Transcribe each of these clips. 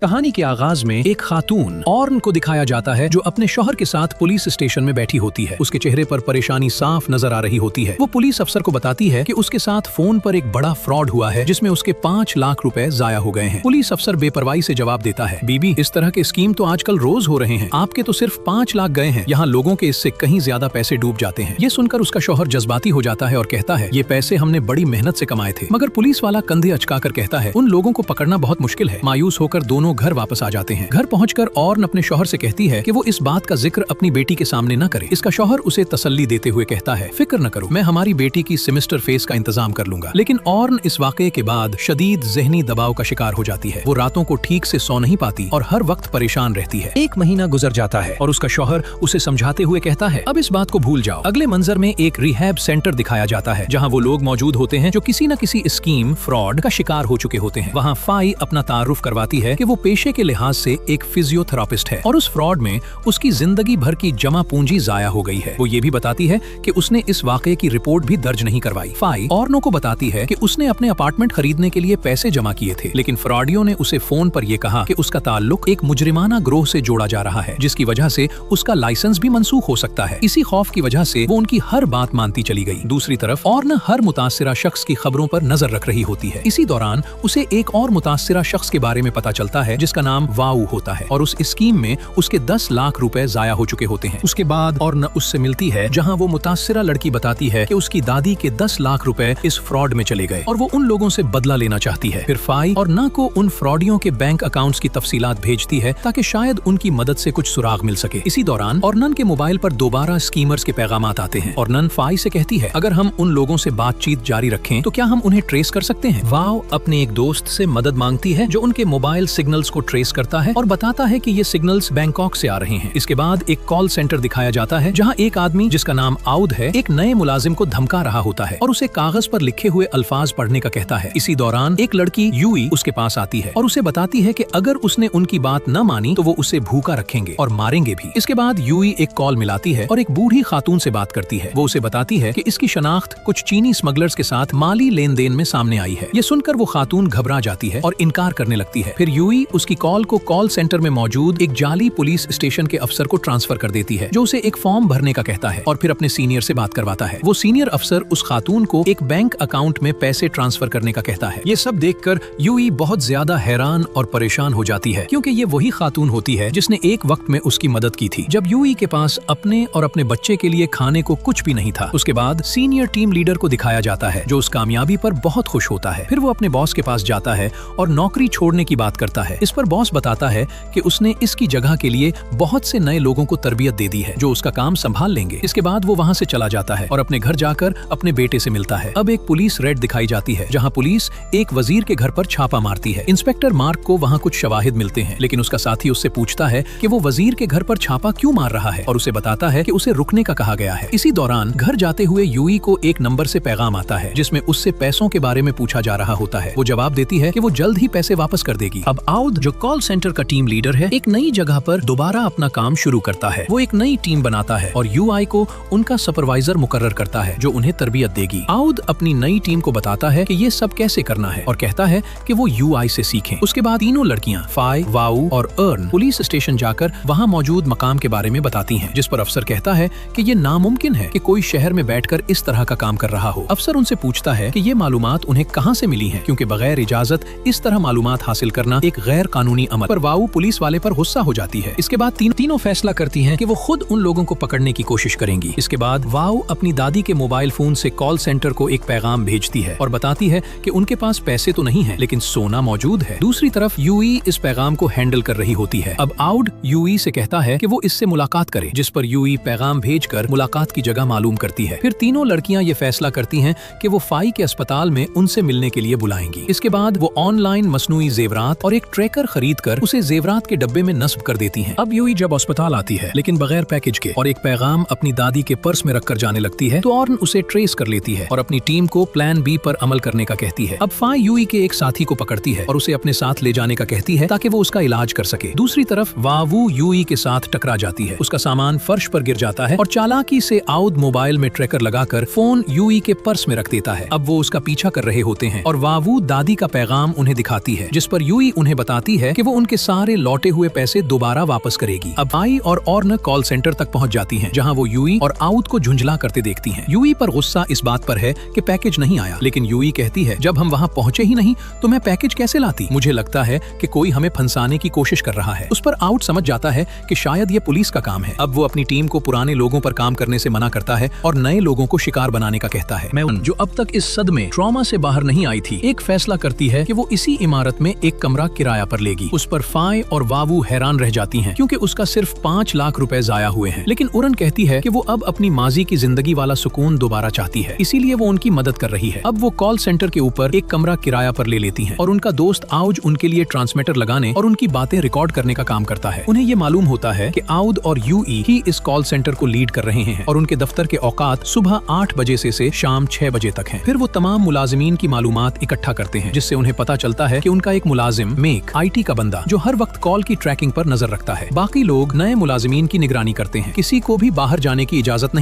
कहानी के आगाज में एक खातून ऑर्न को दिखाया जाता है जो अपने शौहर के साथ पुलिस स्टेशन में बैठी होती है। उसके चेहरे पर परेशानी साफ नजर आ रही होती है। वो पुलिस अफसर को बताती है कि उसके साथ फोन पर एक बड़ा फ्रॉड हुआ है जिसमें उसके 5 लाख रुपए जाया हो गए हैं। पुलिस अफसर बेपरवाही से जवाब देता है, बीबी इस तरह के स्कीम तो आजकल रोज हो रहे हैं, आपके तो सिर्फ 5 लाख गए हैं, यहाँ लोगों के इससे कहीं ज्यादा पैसे डूब जाते हैं। ये सुनकर उसका शौहर जज्बाती हो जाता है और कहता है, ये पैसे हमने बड़ी मेहनत से कमाए थे। मगर पुलिस वाला कंधे अचकाकर कहता है, उन लोगों को पकड़ना बहुत मुश्किल है। मायूस होकर दोनों घर वापस आ जाते हैं। घर पहुंचकर ऑर्न अपने शौहर से कहती है कि वो इस बात का जिक्र अपनी बेटी के सामने न करे। इसका शौहर उसे तसल्ली देते हुए कहता है, फिक्र न करो, मैं हमारी बेटी की सेमेस्टर फीस का इंतजाम कर लूंगा। लेकिन ऑर्न इस वाकये के बाद शदीद ज़हनी दबाव का शिकार हो जाती है। वो रातों को ठीक से सो नहीं पाती और हर वक्त परेशान रहती है। 1 महीना गुजर जाता है और उसका शौहर उसे समझाते हुए कहता है, अब इस बात को भूल जाओ। अगले मंजर में एक रिहैब सेंटर दिखाया जाता है जहाँ वो लोग मौजूद होते हैं जो किसी न किसी स्कीम फ्रॉड का शिकार हो चुके होते हैं। वहाँ फाई अपना तारुफ करवाती है कि वो पेशे के लिहाज से एक फिजियोथेरापिस्ट है और उस फ्रॉड में उसकी जिंदगी भर की जमा पूंजी जाया हो गई है। वो ये भी बताती है कि उसने इस वाकये की रिपोर्ट भी दर्ज नहीं करवाई। फाई ऑर्नो को बताती है कि उसने अपने अपार्टमेंट खरीदने के लिए पैसे जमा किए थे, लेकिन फ्रॉडियों ने उसे फोन पर यह कहा कि उसका ताल्लुक एक मुजरिमाना ग्रोह से जोड़ा जा रहा है, जिसकी वजह से उसका लाइसेंस भी मंसूख हो सकता है। इसी खौफ की वजह से वो उनकी हर बात मानती चली गई। दूसरी तरफ ऑर्न हर मुतासिरा शख्स की खबरों पर नजर रख रही होती है। इसी दौरान उसे एक और मुतासिरा शख्स के बारे में पता चलता है जिसका नाम वाऊ होता है और उस स्कीम में उसके 10 लाख रुपए जाया हो चुके होते हैं। उसके बाद ऑर्न उससे मिलती है जहां वो मुतासिरा लड़की बताती है कि उसकी दादी के 10 लाख रुपए इस फ्रॉड में चले गए और वो उन लोगों से बदला लेना चाहती है। फिर फाई और ना को उन फ्रॉडियों के बैंक अकाउंट्स की तफसीलात भेजती है ताकि शायद उनकी मदद से कुछ सुराग मिल सके। इसी दौरान ऑर्नन के मोबाइल पर दोबारा स्कीमर्स के पैगामात आते हैं। ऑर्नन फाई से कहती है, अगर हम उन लोगों से बातचीत जारी रखें तो क्या हम उन्हें ट्रेस कर सकते हैं। वाव अपने एक दोस्त से मदद मांगती है जो उनके मोबाइल सिग्नल्स को ट्रेस करता है और बताता है कि ये सिग्नल्स बैंकॉक से आ रहे हैं। इसके बाद एक कॉल सेंटर दिखाया जाता है जहां एक आदमी जिसका नाम आउद है एक नए मुलाजिम को धमका रहा होता है और उसे कागज पर लिखे हुए अल्फाज पढ़ने का कहता है। इसी दौरान एक लड़की यूई उसके पास आती है और उसे बताती है कि अगर उसने उनकी बात न मानी तो वो उसे भूखा रखेंगे और मारेंगे भी। इसके बाद यूई एक कॉल मिलाती है और एक बूढ़ी खातून से बात करती है। वो उसे बताती है कि इसकी शनाख्त कुछ चीनी स्मगलर्स के साथ माली लेन देन में सामने आई है। ये सुनकर वो खातून घबरा जाती है और इनकार करने लगती है। फिर यूई उसकी कॉल को कॉल सेंटर में मौजूद एक जाली पुलिस स्टेशन के अफसर को ट्रांसफर कर देती है जो उसे एक फॉर्म भरने का कहता है और फिर अपने सीनियर से बात करवाता है। वो सीनियर अफसर उस खातून को एक बैंक अकाउंट में पैसे ट्रांसफर करने का कहता है। ये सब देखकर यूई बहुत ज्यादा हैरान और परेशान हो जाती है क्योंकि ये वही खातून होती है जिसने एक वक्त में उसकी मदद की थी जब यूई के पास अपने और अपने बच्चे के लिए खाने को कुछ भी नहीं था। उसके बाद सीनियर टीम लीडर को दिखाया जाता है जो उस कामयाबी पर बहुत खुश होता है। फिर वो अपने बॉस के पास जाता है और नौकरी छोड़ने की बात करता है। इस पर बॉस बताता है कि उसने इसकी जगह के लिए बहुत से नए लोगों को तरबियत दे दी है जो उसका काम संभाल लेंगे। इसके बाद वो वहाँ से चला जाता है और अपने घर जाकर अपने बेटे से मिलता है। अब एक पुलिस रेड दिखाई जाती है जहाँ पुलिस एक वजीर के घर पर छापा मारती है। इंस्पेक्टर मार्क को वहाँ कुछ शवाहिद मिलते हैं, लेकिन उसका साथी उससे पूछता है कि वो वजीर के घर पर छापा क्यों मार रहा है और उसे बताता है कि उसे रुकने का कहा गया है। इसी दौरान घर जाते हुए यूई को एक नंबर से पैगाम आता है जिसमें उससे पैसों के बारे में पूछा जा रहा होता है। वो जवाब देती है कि वो जल्द ही पैसे वापस कर देगी। अब आउद जो कॉल सेंटर का टीम लीडर है एक नई जगह पर दोबारा अपना काम शुरू करता है। वो एक नई टीम बनाता है और यूआई को उनका सुपरवाइजर मुकर्रर करता है जो उन्हें तरबियत देगी। आउद अपनी नई टीम को बताता है कि ये सब कैसे करना है और कहता है कि वो यूआई से सीखें। उसके बाद तीनों लड़कियां फाई, वाऊ और अर्न पुलिस स्टेशन जाकर वहां मौजूद मकाम के बारे में बताती हैं, जिस पर अफसर कहता है कि ये नामुमकिन है कि कोई शहर में बैठकर इस तरह का काम कर रहा हो। अफसर उनसे पूछता है कि ये मालूमात उन्हें कहां से मिली हैं, क्योंकि बगैर इजाजत इस तरह मालूमात हासिल करना एक गैर कानूनी अमल। पर वाऊ पुलिस वाले पर गुस्सा हो जाती है। इसके बाद तीनों फैसला करती हैं कि वो खुद उन लोगों को पकड़ने की कोशिश करेंगी। इसके बाद वाऊ अपनी दादी के मोबाइल फोन से कॉल सेंटर को एक पैगाम भेजती है और बताती है कि उनके पास पैसे तो नहीं है लेकिन सोना मौजूद है। दूसरी तरफ यूई इस पैगाम को हैंडल कर रही होती है। अब आउड यूई से कहता है कि वो इससे मुलाकात करे, जिस पर यूई पैगाम भेजकर मुलाकात की जगह मालूम करती है। फिर तीनों लड़कियां ये फैसला करती हैं कि वो फाई के अस्पताल में उनसे मिलने के लिए बुलाएंगी। इसके बाद वो ऑनलाइन मसनूई जेवरात और एक ट्रैकर खरीद कर उसे जेवरात के डब्बे में नस्ब कर देती हैं। अब यूई जब अस्पताल आती है लेकिन बगैर पैकेज के और एक पैगाम अपनी दादी के पर्स में रखकर जाने लगती है तो ऑर्न उसे ट्रेस कर लेती है और अपनी टीम को प्लान बी पर अमल करने का कहती है। अब फाई यूई के एक साथी को पकड़ती है और उसे अपने साथ ले जाने का कहती है ताकि वो उसका इलाज कर सके। दूसरी तरफ वावू यूई के साथ टकरा जाती है, उसका सामान फर्श पर गिर जाता है और चालाकी से आउद मोबाइल में ट्रैकर लगाकर फोन यूई के पर्स में रख देता है। अब वो उसका पीछा कर रहे होते हैं और वावू दादी का पैगाम उन्हें दिखाती है जिस पर यूई उन्हें बताती है कि वो उनके सारे लौटे हुए पैसे दोबारा वापस करेगी। अब फाई और ऑर्न कॉल सेंटर तक पहुंच जाती हैं, जहां वो यूई और आउद को झुंझला करते देखती हैं। यूई पर गुस्सा इस बात पर है कि पैकेज नहीं आया, लेकिन यूई कहती है जब हम वहां पहुंचे ही नहीं तो मैं पैकेज कैसे लाती? मुझे लगता है कि कोई हमें फंसाने की कोशिश कर रहा है। उस पर आउद समझ जाता है कि शायद ये पुलिस का काम है। अब वो अपनी टीम को पुराने लोगों पर काम करने से मना करता है और नए लोगों को शिकार बनाने का कहता है। मैं जो अब तक इस सदमे ट्रॉमा से बाहर नहीं आई थी, एक फैसला करती है कि वो इसी इमारत में एक कमरा किराया पर लेगी। उस पर फाई और वावू हैरान रह जाती हैं क्योंकि उसका सिर्फ 5 लाख रुपए जाया हुए हैं। लेकिन उरन कहती है कि वो अब अपनी माजी की जिंदगी वाला सुकून दोबारा चाहती है, इसीलिए वो उनकी मदद कर रही है। अब वो कॉल सेंटर के ऊपर एक कमरा किराया पर ले लेती हैं और उनका दोस्त आउज उनके लिए ट्रांसमीटर लगाने और उनकी बातें रिकॉर्ड करने का काम करता है। उन्हें ये मालूम होता है कि आउद और यूई ही इस कॉल सेंटर को लीड कर रहे हैं और उनके दफ्तर के औकात सुबह 8 बजे से शाम 6 बजे तक हैं। फिर वो तमाम मुलाजिमीन की मालूमात इकट्ठा करते हैं, जिससे उन्हें पता चलता है कि उनका एक मुलाजिम मेक IT का बंदा जो हर वक्त कॉल की ट्रैकिंग पर नजर रखता है। बाकी लोग नए मुलाजिमीन की निगरानी करते हैं। किसी को भी बाहर जाने की इजाजत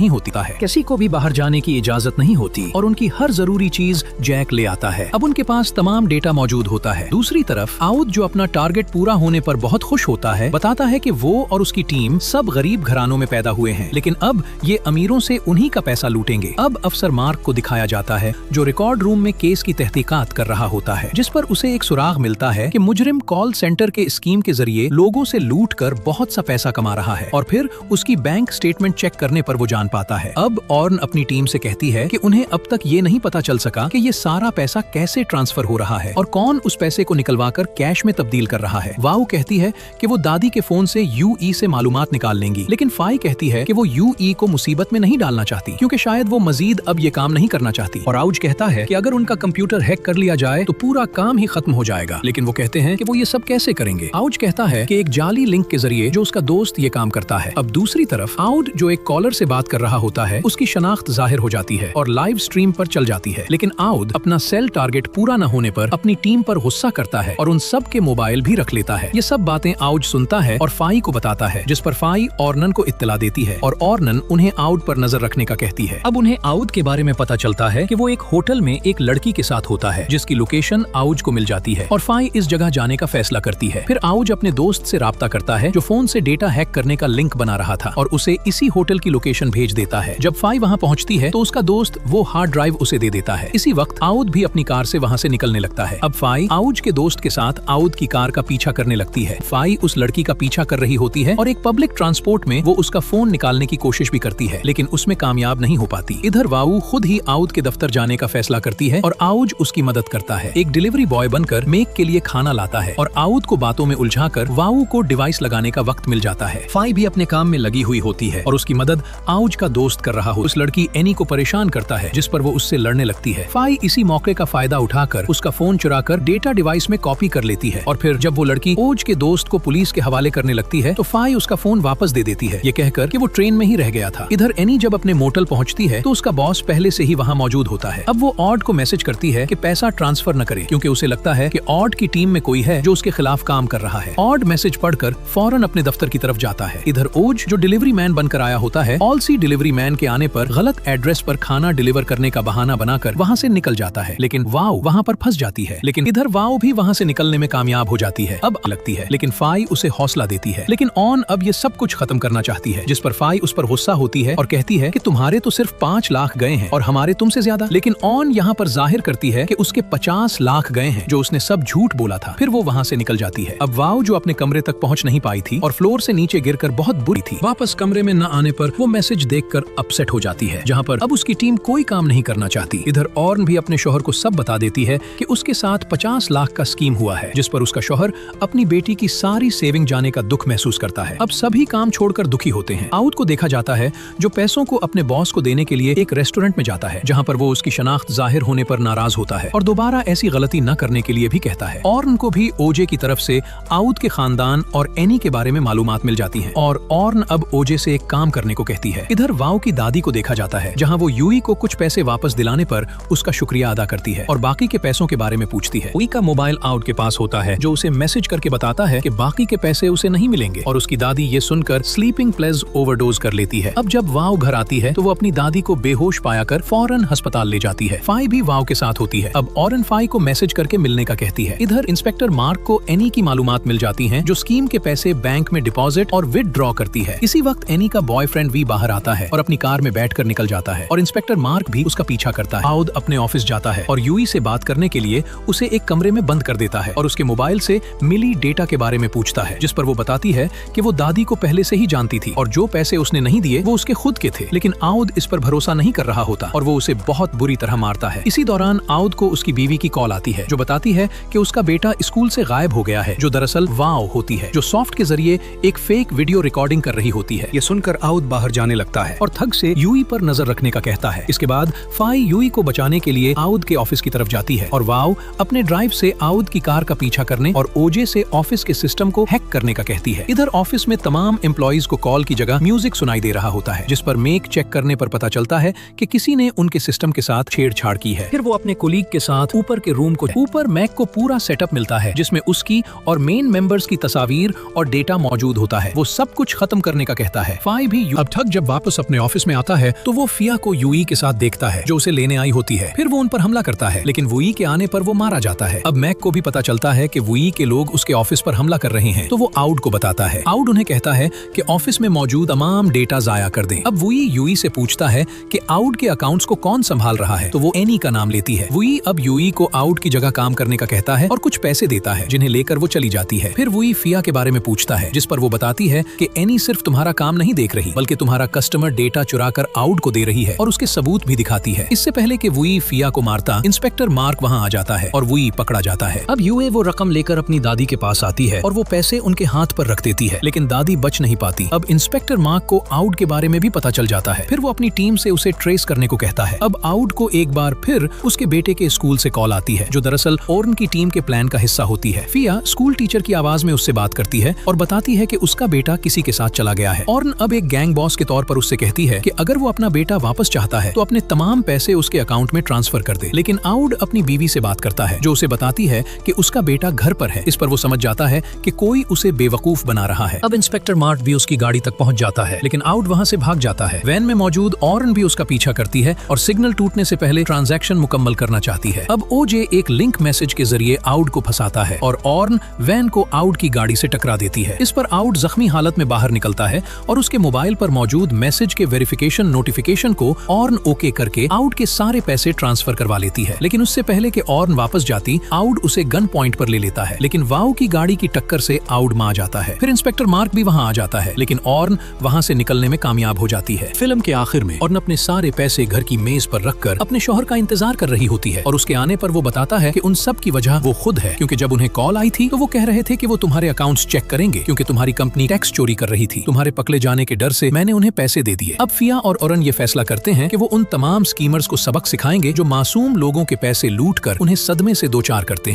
नहीं होती और उनकी हर जरूरी चीज जैक ले आता है। अब उनके पास तमाम डेटा मौजूद होता है। दूसरी तरफ आउद जो अपना टारगेट पूरा होने पर बहुत खुश होता है, बताता है कि वो और उसकी टीम सब गरीब घरानों में पैदा हुए हैं, लेकिन अब ये अमीरों से उन्हीं का पैसा लूटेंगे। अब अफसर मार्क को दिखाया जाता है जो रिकॉर्ड रूम में केस की तहकीकात कर रहा होता है, जिस पर उसे एक सुराग मिलता है कि मुजरिम कॉल सेंटर के स्कीम के जरिए लोगों से लूट कर बहुत सा पैसा कमा रहा है और फिर उसकी बैंक स्टेटमेंट चेक करने पर वो जान पाता है। अब ऑर्न अपनी टीम से कहती है कि उन्हें अब तक ये नहीं पता चल सका कि ये सारा पैसा कैसे ट्रांसफर हो रहा है और कौन उस पैसे को निकलवाकर कैश में तब्दील कर रहा है। वाऊ कहती है कि वो दादी के फोन से यूई से मालूमात निकाल लेंगी, लेकिन फाई कहती है कि वो यूई को मुसीबत में नहीं डालना चाहती क्योंकि शायद वो मजीद अब ये काम नहीं करना चाहती। और आउज कहता है कि अगर उनका कंप्यूटर हैक कर लिया जाए तो पूरा काम ही खत्म हो जाएगा, लेकिन वो कहते हैं कि वो ये सब कैसे करेंगे। आउज कहता है कि एक जाली लिंक के जरिए जो उसका दोस्त ये काम करता है। अब दूसरी तरफ आउड जो एक कॉलर से बात कर रहा होता है, उसकी शनाख्त जाहिर हो जाती है और लाइव स्ट्रीम पर चल जाती है, लेकिन आउद अपना सेल टारगेट पूरा न होने पर अपनी टीम पर गुस्सा करता है और उन सब के मोबाइल भी रख लेता है। ये सब बातें आउज सुनता है और फाई को बताता है, जिस पर फाई ऑर्नन को इत्तला देती है और ऑर्नन उन्हें आउड पर नजर रखने का कहती है। अब उन्हें आउद के बारे में पता चलता है कि वो एक होटल में एक लड़की के साथ होता है जिसकी लोकेशन आउज को मिल जाती है और फाई इस जगह जाने का फैसला करती है। फिर आउज अपने दोस्त से राब्ता करता है जो फोन से डेटा हैक करने का लिंक बना रहा था और उसे इसी होटल की लोकेशन भेज देता है। जब फाई वहां पहुंचती है तो उसका दोस्त वो हार्ड ड्राइव उसे दे देता है। इसी वक्त आउद भी अपनी कार से वहां से निकलने लगता है। अब फाई आउज के दोस्त के साथ आउद की कार का पीछा करने लगती है। फाई उस लड़की का पीछा कर रही होती है और एक पब्लिक ट्रांसपोर्ट में वो उसका फोन निकालने की कोशिश भी करती है, लेकिन उसमें कामयाब नहीं हो पाती। इधर वाऊ खुद ही आउद के दफ्तर जाने का फैसला करती है और आउज उसकी मदद करता है। एक डिलीवरी बॉय बनकर मेक के लिए खाना लाता है और आउद को बातों में उलझाकर वाऊ को डिवाइस लगाने का वक्त मिल जाता है। फाई भी अपने काम में लगी हुई होती है और उसकी मदद आउज का दोस्त कर रहा हो। उस लड़की एनी को परेशान करता है, जिस पर वो उससे लड़ने लगती है। फाई इसी मौके का फायदा उठाकर उसका फोन चुराकर डेटा डिवाइस में कॉपी कर लेती है और फिर जब वो लड़की ओज के दोस्त को पुलिस के हवाले करने लगती है तो फाई उसका फोन वापस दे देती है, ये कहकर कि वो ट्रेन में ही रह गया था। इधर एनी जब अपने मोटल पहुंचती है तो उसका बॉस पहले से ही वहां मौजूद होता है। अब वो ऑड को मैसेज करती है कि पैसा ट्रांसफर न करे क्योंकि उसे लगता है कि ऑड की टीम में कोई है जो उसके खिलाफ काम कर रहा है। ऑड मैसेज पढ़कर फौरन अपने दफ्तर की तरफ जाता है। इधर ओज जो डिलीवरी मैन बनकर आया होता है, ऑलसी डिलीवरी मैन के आने पर गलत एड्रेस पर खाना डिलीवर करने का बहाना बनाकर वहां से निकल जाता है, लेकिन वाव वहां पर फंस जाती है। लेकिन इधर वाव भी वहां से निकलने में कामयाब हो जाती है। अब लगती है, लेकिन फाई उसे हौसला देती है। लेकिन ऑन अब ये सब कुछ खत्म करना चाहती है, जिस पर फाई उस पर गुस्सा होती है और कहती है कि तुम्हारे तो सिर्फ 5 लाख गए हैं और हमारे तुमसे ज्यादा। लेकिन ऑन यहाँ पर जाहिर करती है कि उसके 50 लाख गए हैं, जो उसने सब झूठ बोला था। फिर वो वहाँ से निकल जाती है। अब वाव जो अपने कमरे तक पहुँच नहीं पाई थी और फ्लोर से नीचे गिरकर बहुत बुरी थी, वापस कमरे में न आने पर वो मैसेज देखकर अपसेट हो जाती है, जहाँ पर अब उसकी टीम कोई काम नहीं करना चाहती। इधर ऑर्न भी अपने शौहर को सब बता देती है कि उसके साथ 50 लाख का स्कीम हुआ है, जिस पर उसका शौहर अपनी बेटी की सारी सेविंग जाने का दुख महसूस करता है। अब सभी काम छोड़कर दुखी होते हैं। आउद को देखा जाता है जो पैसों को अपने बॉस को देने के लिए एक रेस्टोरेंट में जाता है, जहाँ पर वो उसकी शनाख्त जाहिर होने पर नाराज होता है और दोबारा ऐसी गलती न करने के लिए भी कहता है। ऑर्न को भी ओजे की तरफ से आउद के खानदान और एनी के बारे में मालूमात मिल जाती हैं और ऑर्न अब ओजे से एक काम करने को कहती है। इधर वाव की दादी को देखा जाता है, जहाँ वो यूई को कुछ पैसे वापस दिलाने पर उसका शुक्रिया अदा करती है और बाकी के पैसों के बारे में पूछती है। यूई का मोबाइल आउद के पास होता है, जो उसे मैसेज करके बताता है कि बाकी के पैसे उसे नहीं मिलेंगे और उसकी दादी ये सुनकर स्लीपिंग प्लेज ओवरडोज कर लेती है। अब जब वाव घर आती है तो वो अपनी दादी को बेहोश पायाकर फौरन अस्पताल ले जाती है। फाई भी वाव के साथ होती है। अब ऑरन फाई को मैसेज करके मिलने का कहती है। इधर इंस्पेक्टर मार्क को एनी की मालूमात मिल जाती हैं, जो स्कीम के पैसे बैंक में डिपॉजिट और विथड्रॉ करती है। इसी वक्त एनी का बॉयफ्रेंड वी बाहर आता है और अपनी कार में बैठकर निकल जाता है और इंस्पेक्टर मार्क भी उसका पीछा करता है। आउद अपने ऑफिस जाता है और यूई से बात करने के लिए उसे एक कमरे में बंद कर देता है और उसके मोबाइल से मिली डेटा के बारे में पूछता है, जिस पर वो बताती है कि वो दादी को पहले से ही जानती थी और जो पैसे उसने नहीं दिए वो उसके खुद के थे। लेकिन आउद इस पर भरोसा नहीं कर रहा होता और वो उसे बहुत बुरी तरह मारता है। इसी दौरान आउद को उसकी बीवी की कॉल आती है, जो बताती है कि उसका बेटा स्कूल से गायब हो गया है, जो दरअसल वाओ होती है, जो सॉफ्ट के जरिए एक फेक वीडियो रिकॉर्डिंग कर रही होती है। ये सुनकर आउद बाहर जाने लगता है और थग से यूई पर नजर रखने का कहता है। इसके बाद फाई यूई को बचाने के लिए आउद के ऑफिस की तरफ जाती है और वाओ अपने ड्राइव से आउद की कार का पीछा करने और ओजे से ऑफिस के सिस्टम को हैक करने का कहती है। इधर ऑफिस में तमाम एम्प्लॉइज को कॉल की जगह म्यूजिक सुनाई दे रहा होता है, जिस पर मेक चेक करने पर पता चलता है कि किसी ने उनके सिस्टम के साथ छेड़छाड़ की है। फिर वो अपने कोलीग के साथ ऊपर के रूम को ऊपर मैक को पूरा सेटअप मिलता है, जिसमें उसकी और मेन मेंबर्स की तस्वीर और डेटा मौजूद होता है। वो सब कुछ खत्म करने का कहता है। फाई भी अब ठग जब वापस अपने ऑफिस में आता है तो वो फिया को यूई के साथ देखता है, जो उसे लेने आई होती है। फिर वो उन पर हमला करता है, लेकिन वुई के आने पर वो मारा जाता है। अब मैक को भी पता चलता है कि वुई के लोग उसके ऑफिस पर हमला कर रहे हैं, तो वो आउड को बताता है। आउड उन्हें कहता है कि ऑफिस में मौजूद तमाम डेटा जाया कर दें। अब वुई यूई से पूछता है कि आउड के अकाउंट्स को कौन संभाल रहा है, तो वो एनी का नाम लेती है। वुई अब यूई को आउड की जगह काम करने का कहता है और कुछ पैसे देता है, जिन्हें लेकर वो चली जाती है। फिर वुई फिया के बारे में पूछता है, जिस पर वो बताती है कि एनी सिर्फ तुम्हारा काम नहीं देख रही, बल्कि तुम्हारा कस्टमर डेटा चुरा कर आउड को दे रही है और उसके सबूत भी दिखाती है। इससे पहले कि वुई फिया को मारता, इंस्पेक्टर मार्क वहां आ जाता है और वुई पकड़ा जाता है। अब यूए वो रकम लेकर अपनी दादी के पास आती है और वो पैसे उनके हाथ पर रख देती है, लेकिन दादी बच नहीं पाती। अब इंस्पेक्टर मार्क को आउड के बारे में भी पता चल जाता है। फिर वो अपनी टीम से उसे ट्रेस करने को कहता है। अब आउड को एक बार फिर उसके बेटे के स्कूल से कॉल आती है, जो दरअसल ऑर्न की टीम के प्लान का हिस्सा होती है। फिया स्कूल टीचर की आवाज में उससे बात करती है और बताती है कि उसका बेटा किसी के साथ चला गया है। ऑर्न अब एक गैंग बॉस के तौर पर उससे कहती है कि अगर वो अपना बेटा वापस चाहता है तो अपने तमाम पैसे उसके अकाउंट में ट्रांसफर कर दे। लेकिन आउड अपनी बीवी से बात करता है, जो उसे बताती है कि उसका बेटा घर पर है। इस पर वो समझ जाता है कि कोई उसे बेवकूफ बना रहा है। अब इंस्पेक्टर मार्क भी उसकी गाड़ी तक पहुंच जाता है, लेकिन आउड वहां से भाग जाता है। वैन में मौजूद ऑर्न भी उसका पीछा करती है और सिग्नल टूटने से पहले ट्रांजैक्शन मुकम्मल करना चाहती है। अब ओजे एक लिंक मैसेज के जरिए आउड को फंसाता है और ऑर्न वैन को आउड की गाड़ी से टकरा देती है। इस पर आउड जख्मी हालत में बाहर निकलता है और उसके मोबाइल पर मौजूद मैसेज के वेरिफिकेशन नोटिफिकेशन को ऑर्न ओके करके आउड के सारे पैसे ट्रांसफर करवा लेती है। लेकिन उससे पहले कि ऑर्न वापस जाती, आउड उसे गन पॉइंट पर ले लेता है, लेकिन वाओ की गाड़ी की टक्कर से आउड मार जाता है। फिर इंस्पेक्टर मार्क भी वहां आ जाता है, लेकिन ऑर्न वहां से निकलने में कामयाब हो जाती है। फिल्म के आखिर में ऑर्न अपने सारे पैसे घर की मेज पर रखकर अपने शौहर का इंतजार कर रही होती है और उसके आने पर वो बताता है कि उन सब की वजह वो खुद है, क्योंकि जब उन्हें कॉल आई थी तो वो कह रहे थे कि वो तुम्हारे अकाउंट्स चेक करेंगे क्योंकि तुम्हारी कंपनी टैक्स चोरी कर रही थी। तुम्हारे पकड़े जाने के डर से मैंने उन्हें पैसे दे दिए। अब फिया और ऑरन ये फैसला करते हैं कि वो उन तमाम स्कीमर्स को सबक सिखाएंगे जो मासूम लोगों के पैसे लूट कर उन्हें सदमे से दो चार करते हैं।